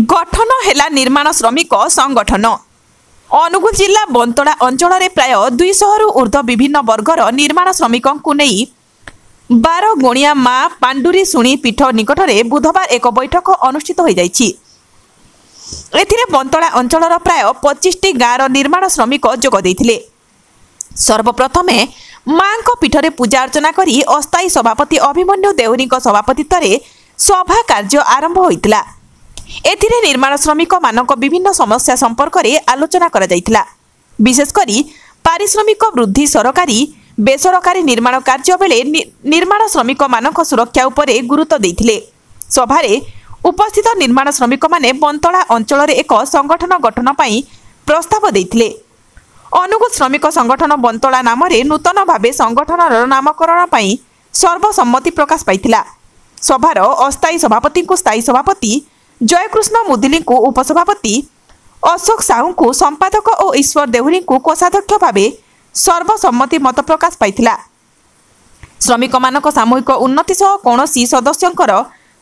गठन है निर्माण श्रमिक संगठन। अनुगुल जिला बंतड़ा अंचल प्राय 200 रु ऊर्ध्व विभिन्न वर्गर निर्माण श्रमिकों नहीं 12 गुणिया माँ पांडुरी शुणी पीठ निकट में बुधवार एक बैठक अनुष्ठित हो जाइछि। एथिरे बंतड़ा अंचल प्राय 25टी गाँवर निर्माण श्रमिक जोग देइथिले। सर्वप्रथमे माँ पीठरे पूजा अर्चना करी अस्थायी सभापति अभिमन्यु देउरी सभापतित्व सभा कार्य आरंभ होइतिला। एथिरे निर्माण श्रमिक मानक विभिन्न समस्या संपर्क में आलोचना करा जाइतिला। विशेषकर पारिश्रमिक वृद्धि, सरकारी बेसरकारी निर्माण कार्य बेले निर्माण श्रमिक मानक सुरक्षा उपरे गुरुत्व देइथिले। सभारे उपस्थित निर्माण श्रमिक माने बंतड़ा अंचल एक संगठन गठन पई प्रस्ताव देइथिले। अनुगुल श्रमिक संगठन बंतड़ा नाम नूतन भावे संगठनर नामकरण पई सर्वसम्मति प्रकाश पाइथिला। सभार अस्थायी सभापति को स्थायी सभापति, जयकृष्ण मुदुली को उपसभापति, अशोक साहू को संपादक और ईश्वर देहुरी को कोषाध्यक्ष भावे सर्वसम्मति मत प्रकाश पाइथिला। श्रमिक मानक सामूहिक उन्नति सह कौनसी सदस्यंकर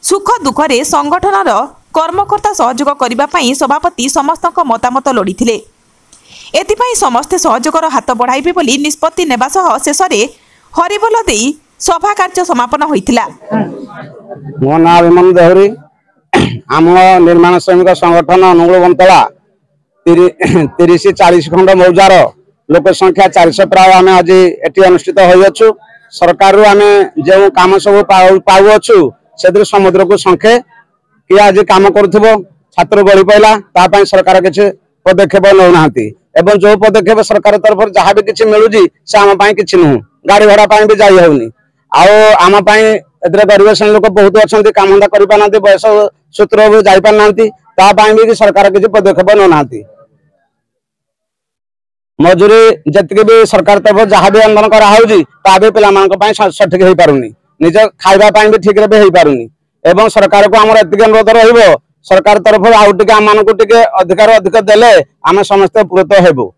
सुख दुखरे संगठनर कर्मकर्ता सहयोग करने पई सभापति समस्त मतामत लोड़ीथिले। एथिपाई समस्ते सहयोगर हाथ बढ़ाइबे बोली निष्पत्ति नेबा सह शेषरे हरिबोल देई सभा कार्य समापन होइथिला। मो नाम अभिमन्यु देहुरी। आम निर्माण श्रमिक संगठन अनुगुल बंतड़ा 30-40 खंड मौजार लोक संख्या 400 प्राय आम आज ये अनुष्ठित हो सरकार आम जो कम सब पाऊछु से समुद्र को संखे कि आज कम कर छात्र गढ़ी पाला सरकार किसी पदक्षेप नौना एवं जो पदक्षेप सरकार तरफ जहाँ भी किसी मिलूँ से आम कि नुह गाड़ी भड़ा भी जाई होनी आम गरीब श्रेणी लोक बहुत अच्छा काम धंदा कर बयस सूत्र भी जापार भी सरकार किसी पदक्षेप नौना। मजूरी जी भी सरकार तरफ जहाँ भी आंदोलन कराऊँगी भी पे सठिक हो पारुनी, निज खावाई भी ठीक हो पारुनी एवं सरकार को आमर एति अनुरोध रहा सरकार तरफ आउ टे आम अधिकार अधिक देले आम समस्ते उपकृत हेबु।